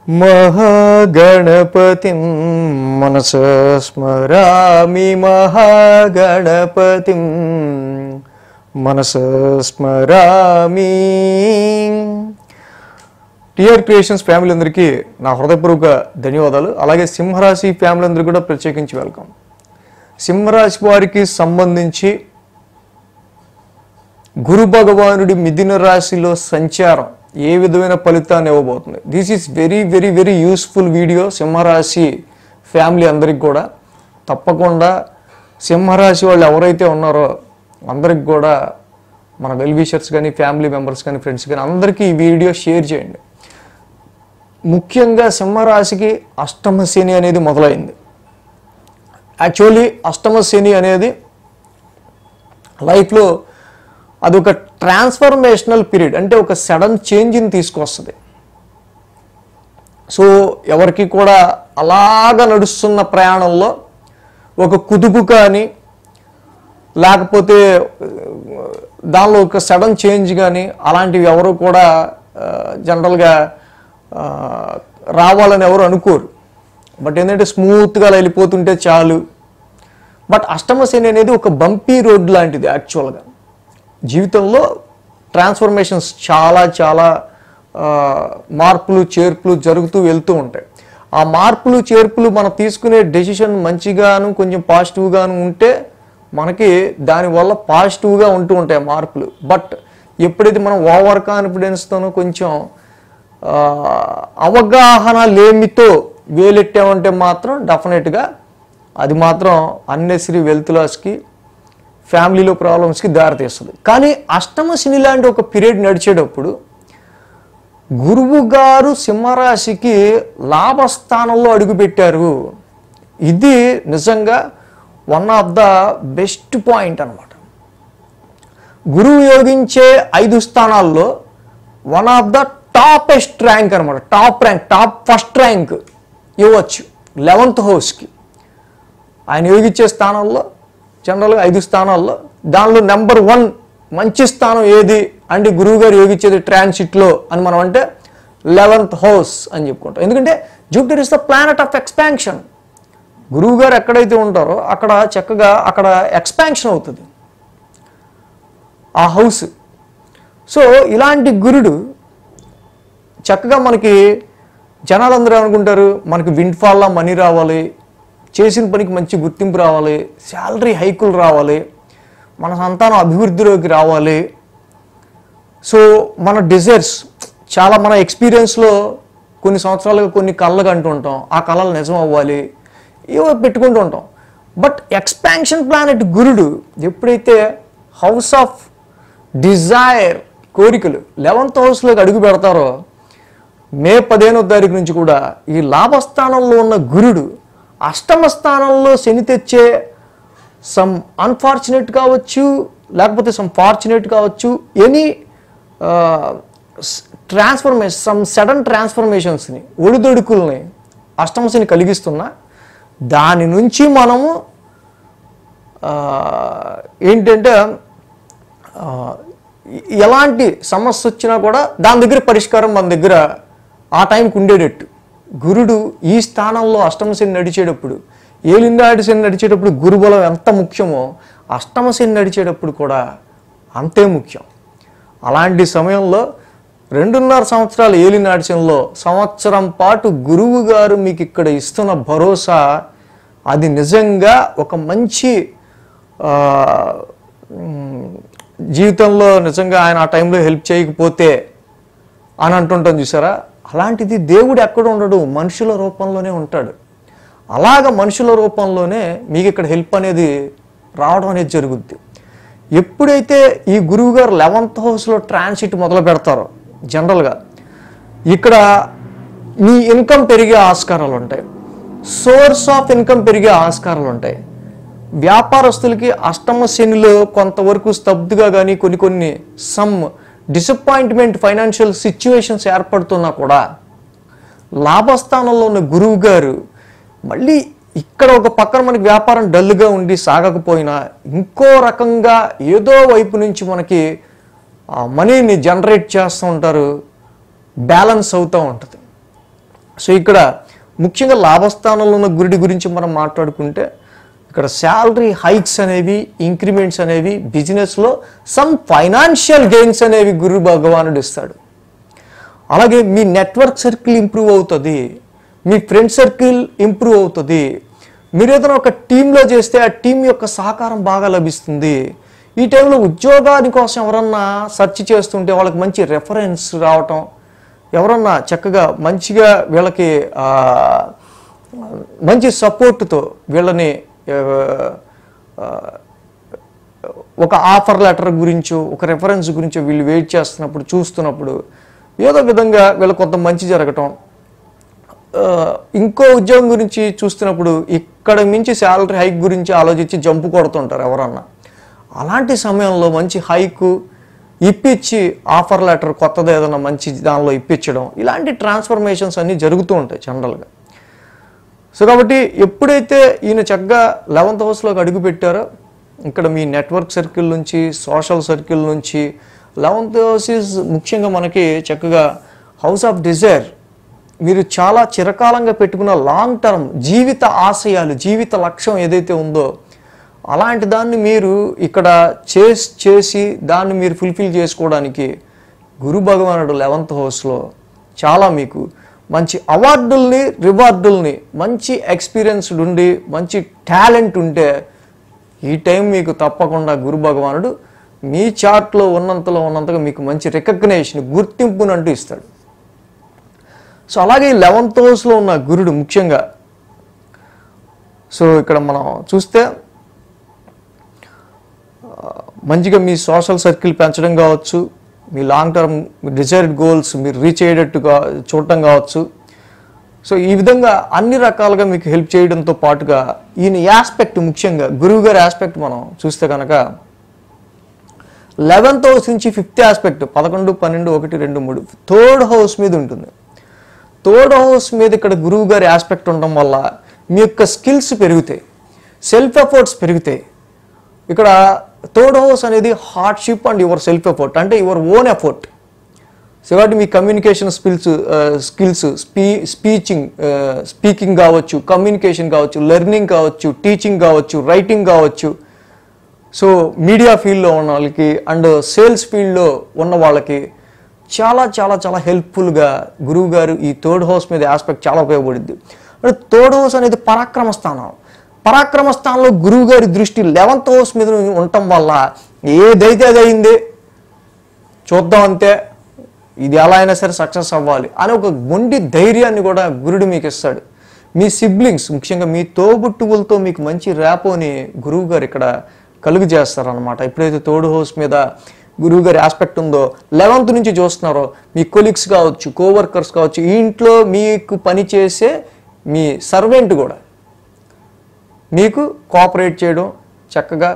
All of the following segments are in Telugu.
महागणपतिं मनसा स्मरामि महागणपतिं मनसा स्मरामि। టిఆర్ క్రియేషన్స్ ఫ్యామిలీ అందరికీ నా హృదయపూర్వక ధన్యవాదాలు. అలాగే సింహరాశి ఫ్యామిలీ అందరికీ కూడా ప్రత్యేకించి వెల్కమ్. సింహరాశి వారికి సంబంధించి గురు భగవానుడి మిథున రాశిలో సంచారం ఏ విధమైన ఫలితాన్ని ఇవ్వబోతుంది. This is very very very useful video సింహరాశి ఫ్యామిలీ అందరికి కూడా. తప్పకుండా సింహరాశి వాళ్ళు ఎవరైతే ఉన్నారో అందరికి కూడా మన వెల్ విషర్స్ కానీ ఫ్యామిలీ మెంబర్స్ కానీ ఫ్రెండ్స్ కానీ అందరికీ ఈ వీడియో షేర్ చేయండి. ముఖ్యంగా సింహరాశికి అష్టమ శని అనేది మొదలైంది. యాక్చువల్లీ అష్టమ శని అనేది లైఫ్లో అదొక ట్రాన్స్ఫర్మేషనల్ పీరియడ్, అంటే ఒక సడన్ చేంజ్ని తీసుకొస్తుంది. సో ఎవరికి కూడా అలాగ నడుస్తున్న ప్రయాణంలో ఒక కుదుపు కానీ లేకపోతే దానిలో ఒక సడన్ చేంజ్ కానీ అలాంటివి ఎవరు కూడా జనరల్గా రావాలని ఎవరు అనుకోరు. బట్ ఏంటంటే స్మూత్గా వెళ్ళిపోతుంటే చాలు. బట్ అష్టమ శని అనేది ఒక బంపీ రోడ్ లాంటిది. యాక్చువల్గా జీవితంలో ట్రాన్స్ఫర్మేషన్స్ చాలా చాలా మార్పులు చేర్పులు జరుగుతూ వెళ్తూ ఉంటాయి. ఆ మార్పులు చేర్పులు మనం తీసుకునే డెసిషన్ మంచిగాను కొంచెం పాజిటివ్గాను ఉంటే మనకి దానివల్ల పాజిటివ్గా ఉంటూ ఉంటాయి మార్పులు. బట్ ఎప్పుడైతే మనం ఓవర్ కాన్ఫిడెన్స్తోనూ కొంచెం అవగాహన లేమితో వేలెట్టామంటే మాత్రం డెఫినెట్గా అది మాత్రం అన్నెసరీ వెల్త్ లాస్కి ఫ్యామిలీలో ప్రాబ్లమ్స్కి దారితీస్తుంది. కానీ అష్టమ శని లాంటి ఒక పీరియడ్ నడిచేటప్పుడు గురువు గారు సింహరాశికి లాభస్థానంలో అడుగుపెట్టారు. ఇది నిజంగా one of the best point అన్నమాట. గురువు యోగించే 5 స్థానాల్లో one of the toppest rank అనమాట. టాప్ ఫస్ట్ ర్యాంక్ ఇవ్వచ్చు 11th హౌస్కి. ఆయన యోగించే స్థానాల్లో జనరల్గా 5 స్థానాల్లో దానిలో నెంబర్ 1 మంచి స్థానం ఏది అంటే గురువు గారు యోగించేది ట్రాన్సిట్లో అని మనం అంటే 11th హౌస్ అని చెప్పుకుంటాం. ఎందుకంటే Jupiter is the planet of expansion. గురువు గారు ఎక్కడైతే ఉంటారో అక్కడ చక్కగా అక్కడ ఎక్స్పాన్షన్ అవుతుంది ఆ హౌస్. సో ఇలాంటి గురుడు చక్కగా మనకి జనాలందరూ అనుకుంటారు మనకి విండ్ ఫాల్లా మనీ రావాలి, చేసిన పనికి మంచి గుర్తింపు రావాలి, శాలరీ హైకులు రావాలి, మన సంతానం అభివృద్ధిలోకి రావాలి. సో మన డిజైర్స్ చాలా మన ఎక్స్పీరియన్స్లో కొన్ని సంవత్సరాలుగా కొన్ని కళ్ళకు అంటూ ఉంటాం, ఆ కళలు నిజం అవ్వాలి ఏవో పెట్టుకుంటూ ఉంటాం. బట్ ఎక్స్పాన్షన్ ప్లానెట్ గురుడు ఎప్పుడైతే హౌస్ ఆఫ్ డిజైర్ కోరికలు 11th హౌస్లోకి అడుగు పెడతారో మే 15వ తారీఖు నుంచి కూడా ఈ లాభస్థానంలో ఉన్న గురుడు అష్టమ స్థానంలో శని తెచ్చే సమ్ అన్ఫార్చునేట్ కావచ్చు లేకపోతే సమ్ ఫార్చునేట్ కావచ్చు ఎనీ ట్రాన్స్ఫర్మేషన్ సమ్ సడన్ ట్రాన్స్ఫర్మేషన్స్ని ఒడిదొడుకుల్ని అష్టమ శని కలిగిస్తున్నా దాని నుంచి మనము ఏంటంటే ఎలాంటి సమస్య వచ్చినా కూడా దాని దగ్గర పరిష్కారం మన దగ్గర ఆ టైంకి ఉండేటట్టు గురుడు ఈ స్థానంలో అష్టమ శని నడిచేటప్పుడు ఏలినాటి శని నడిచేటప్పుడు గురుబలం ఎంత ముఖ్యమో అష్టమ శని నడిచేటప్పుడు కూడా అంతే ముఖ్యం. అలాంటి సమయంలో 2.5 సంవత్సరాలు ఏలినాటి శనిలో సంవత్సరం పాటు గురువు గారు మీకు ఇక్కడ ఇస్తున్న భరోసా అది నిజంగా ఒక మంచి జీవితంలో నిజంగా ఆయన ఆ టైంలో హెల్ప్ చేయకపోతే అని అంటుంటాం చూసారా. అలాంటిది దేవుడు ఎక్కడ ఉండడు, మనుషుల రూపంలోనే ఉంటాడు. అలాగ మనుషుల రూపంలోనే మీకు ఇక్కడ హెల్ప్ అనేది రావడం అనేది జరుగుద్ది. ఎప్పుడైతే ఈ గురువు గారు 11th హౌస్లో ట్రాన్సిట్ మొదలు పెడతారో జనరల్గా ఇక్కడ మీ ఇన్కమ్ పెరిగే ఆస్కారాలు ఉంటాయి, సోర్స్ ఆఫ్ ఇన్కమ్ పెరిగే ఆస్కారాలు ఉంటాయి. వ్యాపారస్తులకి అష్టమ శనిలో కొంతవరకు స్తబ్దుగా కానీ కొన్ని సమ్ డిసప్పాయింట్మెంట్ ఫైనాన్షియల్ సిచ్యువేషన్స్ ఏర్పడుతున్నా కూడా లాభస్థానంలో ఉన్న గురువు గారు మళ్ళీ ఇక్కడ ఒక పక్కన మనకి వ్యాపారం డల్గా ఉండి సాగకపోయినా ఇంకో రకంగా ఏదో వైపు నుంచి మనకి మనీని జనరేట్ చేస్తూ ఉంటారు, బ్యాలెన్స్ అవుతూ ఉంటుంది. సో ఇక్కడ ముఖ్యంగా లాభస్థానంలో ఉన్న గురుడి గురించి మనం మాట్లాడుకుంటే ఇక్కడ శాలరీ హైక్స్ అనేవి, ఇంక్రిమెంట్స్ అనేవి, బిజినెస్లో సమ్ ఫైనాన్షియల్ గెయిన్స్ అనేవి గురు భగవానుడు ఇస్తాడు. అలాగే మీ నెట్వర్క్ సర్కిల్ ఇంప్రూవ్ అవుతుంది, మీ ఫ్రెండ్ సర్కిల్ ఇంప్రూవ్ అవుతుంది. మీరు ఏదైనా ఒక టీంలో చేస్తే ఆ టీం యొక్క సహకారం బాగా లభిస్తుంది. ఈ టైంలో ఉద్యోగాని కోసం ఎవరన్నా సెర్చ్ చేస్తుంటే వాళ్ళకి మంచి రెఫరెన్స్ రావటం, ఎవరన్నా చక్కగా మంచిగా వీళ్ళకి మంచి సపోర్టుతో వీళ్ళని ఒక ఆఫర్ లెటర్ గురించో ఒక రెఫరెన్స్ గురించో వీళ్ళు వెయిట్ చేస్తున్నప్పుడు చూస్తున్నప్పుడు ఏదో విధంగా వీళ్ళకి కొంత మంచి జరగటం, ఇంకో ఉద్యోగం గురించి చూస్తున్నప్పుడు ఇక్కడ మించి శాలరీ హైక్ గురించి ఆలోచించి జంపు కొడుతుంటారు ఎవరన్నా. అలాంటి సమయంలో మంచి హైకు ఇప్పించి ఆఫర్ లెటర్ కొత్తది ఏదైనా మంచి దానిలో ఇప్పించడం, ఇలాంటి ట్రాన్స్ఫర్మేషన్స్ అన్నీ జరుగుతూ ఉంటాయి జనరల్గా. సో కాబట్టి ఎప్పుడైతే ఈయన చక్కగా 11th హౌస్లోకి అడుగు పెట్టారో ఇక్కడ మీ నెట్వర్క్ సర్కిల్ నుంచి, సోషల్ సర్కిల్ నుంచి 11th హౌస్ ఈజ్ ముఖ్యంగా మనకి చక్కగా హౌస్ ఆఫ్ డిజైర్. మీరు చాలా చిరకాలంగా పెట్టుకున్న లాంగ్ టర్మ్ జీవిత ఆశయాలు, జీవిత లక్ష్యం ఏదైతే ఉందో అలాంటి దాన్ని మీరు ఇక్కడ చేసి దాన్ని మీరు ఫుల్ఫిల్ చేసుకోవడానికి గురు భగవానుడు 11th హౌస్లో చాలా మీకు మంచి అవార్డుల్ని, రివార్డుల్ని, మంచి ఎక్స్పీరియన్స్డ్ ఉండి మంచి టాలెంట్ ఉంటే ఈ టైం మీకు తప్పకుండా గురు భగవానుడు మీ చార్ట్లో ఉన్నంతగా మీకు మంచి రికగ్నేషన్, గుర్తింపునంటూ ఇస్తాడు. సో అలాగే 11th హౌస్లో ఉన్న గురుడు ముఖ్యంగా సో ఇక్కడ మనం చూస్తే మంచిగా మీ సోషల్ సర్కిల్ పెంచడం కావచ్చు, మీ లాంగ్ టర్మ్ డిజైర్డ్ గోల్స్ మీరు రీచ్ అయ్యేటట్టుగా చూడటం కావచ్చు. సో ఈ విధంగా అన్ని రకాలుగా మీకు హెల్ప్ చేయడంతో పాటుగా ఈయన యాస్పెక్ట్ ముఖ్యంగా గురువు గారి యాస్పెక్ట్ మనం చూస్తే కనుక 11th హౌస్ నుంచి 5th ఆస్పెక్ట్ 11, 12, 1, 2, 3 థర్డ్ హౌస్ మీద ఉంటుంది. థర్డ్ హౌస్ మీద ఇక్కడ గురువు గారి ఆస్పెక్ట్ ఉండడం వల్ల మీ యొక్క స్కిల్స్ పెరుగుతాయి, సెల్ఫ్ ఎఫర్ట్స్ పెరుగుతాయి. ఇక్కడ థర్డ్ హౌస్ అనేది hardship and your self effort, అంటే యువర్ ఓన్ ఎఫర్ట్. సో కాబట్టి మీ కమ్యూనికేషన్ స్కిల్స్ స్పీకింగ్ కావచ్చు, కమ్యూనికేషన్ కావచ్చు, లెర్నింగ్ కావచ్చు, టీచింగ్ కావచ్చు, రైటింగ్ కావచ్చు. సో మీడియా ఫీల్డ్లో ఉన్న వాళ్ళకి అండ్ సేల్స్ ఫీల్డ్లో ఉన్న వాళ్ళకి చాలా చాలా చాలా హెల్ప్ఫుల్గా గురువు గారు ఈ థర్డ్ హౌస్ మీద ఆస్పెక్ట్ చాలా ఉపయోగపడుద్ది. అంటే థర్డ్ హౌస్ అనేది పరాక్రమ స్థానం. పరాక్రమ స్థానంలో గురువు గారి దృష్టి 11th హౌస్ మీద ఉండటం వల్ల ఏదైతే అది అయింది చూద్దాం అంతే, ఇది ఎలా అయినా సరే సక్సెస్ అవ్వాలి అని ఒక మొండి ధైర్యాన్ని కూడా గురుడు మీకు ఇస్తాడు. మీ సిబ్లింగ్స్ ముఖ్యంగా మీ తోబుట్టువులతో మీకు మంచి ర్యాపోని గురువు గారు ఇక్కడ కలుగు చేస్తారనమాట. ఎప్పుడైతే థర్డ్ హౌస్ మీద గురువు గారి ఆస్పెక్ట్ ఉందో 11th నుంచి చూస్తున్నారో మీ కొలీగ్స్ కావచ్చు, కోవర్కర్స్ కావచ్చు, ఈ ఇంట్లో మీకు పనిచేసే మీ సర్వెంట్ కూడా మీకు కోఆపరేట్ చేయడం, చక్కగా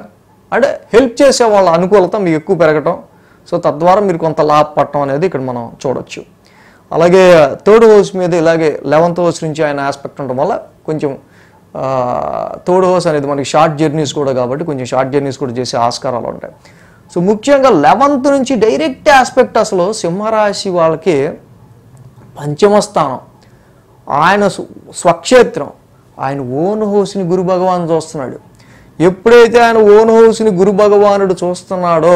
అంటే హెల్ప్ చేసే వాళ్ళ అనుకూలత మీకు ఎక్కువ పెరగటం. సో తద్వారా మీరు కొంత లాభపడటం అనేది ఇక్కడ మనం చూడొచ్చు. అలాగే థర్డ్ హౌస్ మీద ఇలాగే 11th హౌస్ నుంచి ఆయన ఆస్పెక్ట్ ఉండడం వల్ల కొంచెం థర్డ్ హౌస్ అనేది మనకి షార్ట్ జర్నీస్ కూడా కాబట్టి కొంచెం షార్ట్ జర్నీస్ కూడా చేసే ఆస్కారాలు ఉంటాయి. సో ముఖ్యంగా 11th నుంచి డైరెక్ట్ ఆస్పెక్ట్ అసలు సింహరాశి వాళ్ళకి పంచమ స్థానం, ఆయన స్వక్షేత్రం, ఆయన ఓన్ హౌస్ని గురు భగవాన్ చూస్తున్నాడు. ఎప్పుడైతే ఆయన ఓన్ హౌస్ని గురు భగవానుడు చూస్తున్నాడో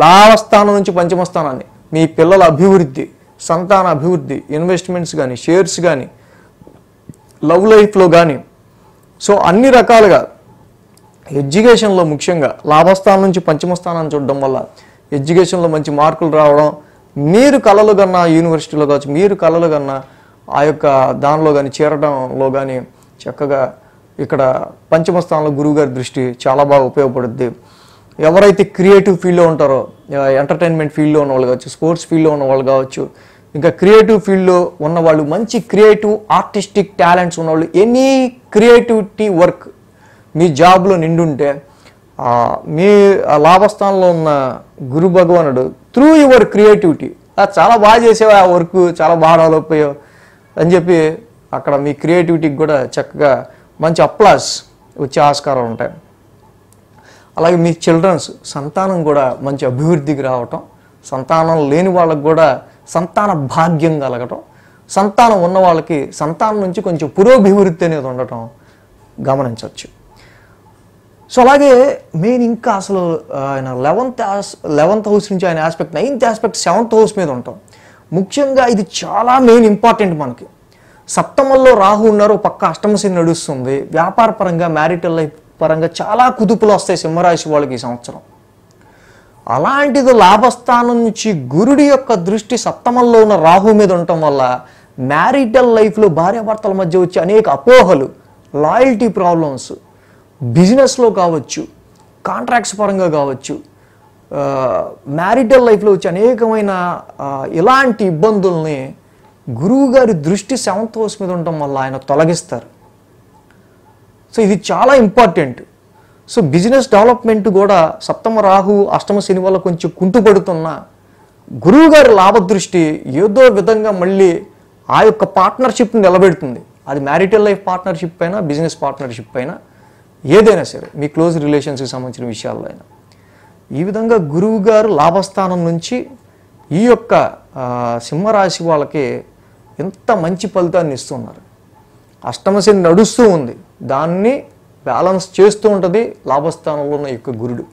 లాభస్థానం నుంచి పంచమ స్థానాన్ని మీ పిల్లల అభివృద్ధి, సంతాన అభివృద్ధి, ఇన్వెస్ట్మెంట్స్ కానీ, షేర్స్ కానీ, లవ్ లైఫ్లో కానీ, సో అన్ని రకాలుగా ఎడ్యుకేషన్లో ముఖ్యంగా లాభస్థానం నుంచి పంచమ స్థానాన్ని చూడడం వల్ల ఎడ్యుకేషన్లో మంచి మార్కులు రావడం, మీరు కళలు కన్నా యూనివర్సిటీలో కావచ్చు, మీరు కళలు కన్నా ఆ యొక్క దానిలో కానీ చేరడంలో కానీ చక్కగా ఇక్కడ పంచమ స్థానంలో గురువుగారి దృష్టి చాలా బాగా ఉపయోగపడుద్ది. ఎవరైతే క్రియేటివ్ ఫీల్డ్లో ఉంటారో, ఎంటర్టైన్మెంట్ ఫీల్డ్లో ఉన్న వాళ్ళు కావచ్చు, స్పోర్ట్స్ ఫీల్డ్లో ఉన్న వాళ్ళు కావచ్చు, ఇంకా క్రియేటివ్ ఫీల్డ్లో ఉన్నవాళ్ళు, మంచి క్రియేటివ్ ఆర్టిస్టిక్ టాలెంట్స్ ఉన్నవాళ్ళు, ఎనీ క్రియేటివిటీ వర్క్ మీ జాబ్లో నిండుంటే మీ లాభస్థానంలో ఉన్న గురు భగవానుడు త్రూ యువర్ క్రియేటివిటీ చాలా బాగా చేసేవా ఆ వర్క్, చాలా బాగా డెవలప్ అయ్యావు అని చెప్పి అక్కడ మీ క్రియేటివిటీకి కూడా చక్కగా మంచి అప్లాస్ వచ్చే ఆస్కారాలు ఉంటాయి. అలాగే మీ చిల్డ్రన్స్ సంతానం కూడా మంచి అభివృద్ధికి రావటం, సంతానం లేని వాళ్ళకు కూడా సంతాన భాగ్యం కలగటం, సంతానం ఉన్న వాళ్ళకి సంతానం నుంచి కొంచెం పురోభివృద్ధి అనేది ఉండటం గమనించవచ్చు. సో అలాగే మెయిన్ ఇంకా అసలు ఆయన 11th హౌస్ నుంచి ఆయన aspect 9th aspect 7th house మీద ఉంటాం. ముఖ్యంగా ఇది చాలా మెయిన్ ఇంపార్టెంట్ మనకి. సప్తమంలో రాహు ఉన్నారు, పక్క అష్టమ శని నడుస్తుంది. వ్యాపార పరంగా మ్యారిటల్ లైఫ్ పరంగా చాలా కుదుపులు వస్తాయి సింహరాశి వాళ్ళకి ఈ సంవత్సరం. అలాంటిది లాభస్థానం నుంచి గురుడి యొక్క దృష్టి సప్తమంలో ఉన్న రాహు మీద ఉండటం వల్ల మ్యారిటల్ లైఫ్లో భార్యాభర్తల మధ్య వచ్చే అనేక అపోహలు, లాయల్టీ ప్రాబ్లమ్స్, బిజినెస్లో కావచ్చు, కాంట్రాక్ట్స్ పరంగా కావచ్చు, మ్యారిటల్ లైఫ్లో వచ్చే అనేకమైన ఇలాంటి ఇబ్బందుల్ని గురువు గారి దృష్టి 7th హౌస్ మీద ఉండటం వల్ల ఆయన తొలగిస్తారు. సో ఇది చాలా ఇంపార్టెంట్. సో బిజినెస్ డెవలప్మెంట్ కూడా సప్తమ రాహు అష్టమ శని వల్ల కొంచెం కుంటుపడుతున్న గురువు గారి లాభదృష్టి ఏదో విధంగా మళ్ళీ ఆ యొక్క పార్ట్నర్షిప్ని నిలబెడుతుంది. అది మ్యారిటల్ లైఫ్ పార్ట్నర్షిప్ అయినా, బిజినెస్ పార్ట్నర్షిప్ అయినా, ఏదైనా సరే మీ క్లోజ్ రిలేషన్స్కి సంబంధించిన విషయాల్లో అయినా. ఈ విధంగా గురువు గారు లాభస్థానం నుంచి ఈ యొక్క సింహరాశి వాళ్ళకి ఎంత మంచి ఫలితాన్ని ఇస్తున్నారు. అష్టమ శని నడుస్తూ ఉంది, దాన్ని బ్యాలెన్స్ చేస్తూ ఉంటుంది లాభస్థానంలో ఉన్న యొక్క గురుడు.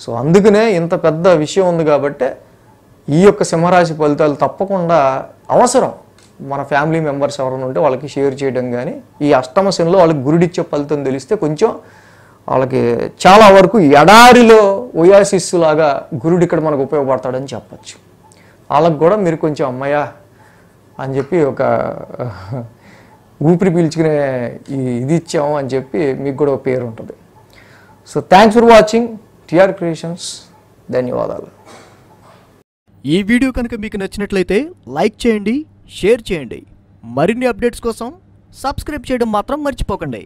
సో అందుకనే ఇంత పెద్ద విషయం ఉంది కాబట్టి ఈ యొక్క సింహరాశి ఫలితాలు తప్పకుండా అవసరం. మన ఫ్యామిలీ మెంబర్స్ ఎవరైనా ఉంటే వాళ్ళకి షేర్ చేయడం కానీ, ఈ అష్టమ శనిలో వాళ్ళకి గురుడిచ్చే ఫలితం తెలిస్తే కొంచెం వాళ్ళకి చాలా వరకు ఎడారిలో ఒయాసిస్ లాగా గురుడు ఇక్కడ మనకు ఉపయోగపడతాడని చెప్పచ్చు. వాళ్ళకి కూడా మీరు కొంచెం అమ్మయ్య అని చెప్పి ఒక ఊపిరి పీల్చుకునే ఇది ఇచ్చాము అని చెప్పి మీకు కూడా ఒక పేరు ఉంటుంది. So thanks for watching TR creations. ధన్యవాదాలు. ఈ వీడియో కనుక మీకు నచ్చినట్లయితే లైక్ చేయండి, షేర్ చేయండి. మరిన్ని అప్డేట్స్ కోసం సబ్స్క్రైబ్ చేయడం మాత్రం మర్చిపోకండి.